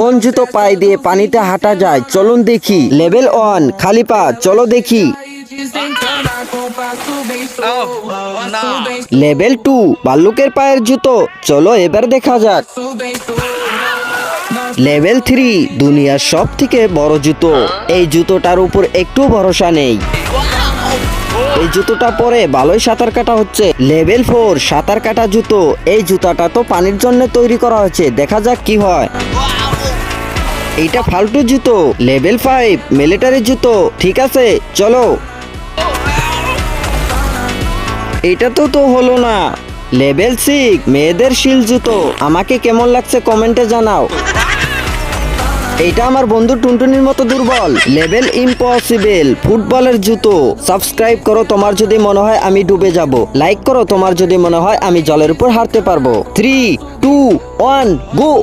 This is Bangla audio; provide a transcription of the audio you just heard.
কোন জুতো পায়ে দিয়ে পানিতে হাঁটা যায় চলুন দেখি। লেভেল 1 খালি পা, চলো দেখি। লেভেল 2 ভাল্লুকের পায়ের জুতো, চলো এবার দেখা যাক। লেভেল 3 দুনিয়ার সব থেকে বড় জুতো, এই জুতোটার উপর একটু ভরসা নেই। এই জুতোটা পরে ভালোই সাঁতার কাটা হচ্ছে। লেভেল 4 সাঁতার কাটা জুতো, এই জুতাটা তো পানির জন্য তৈরি করা হয়েছে, দেখা যাক কি হয়। এইটা ফালতু জুতো। লেভেল 5 মিলিটারি জুতো, ঠিক আছে চলো। এটা তো হলো না। লেভেল 6 মেয়েদের শিল জুতো, আমাকে কেমন লাগছে কমেন্টে জানাও। এইটা আমার বন্ধু টুনটুনির মতো দুর্বল। লেভেল ইম্পসিবল ফুটবলের জুতো, সাবস্ক্রাইব করো তোমার যদি মনে হয় আমি ডুবে যাব, লাইক করো তোমার যদি মনে হয় আমি জলের উপর হাঁটতে পারবো। 3 2 1 গো।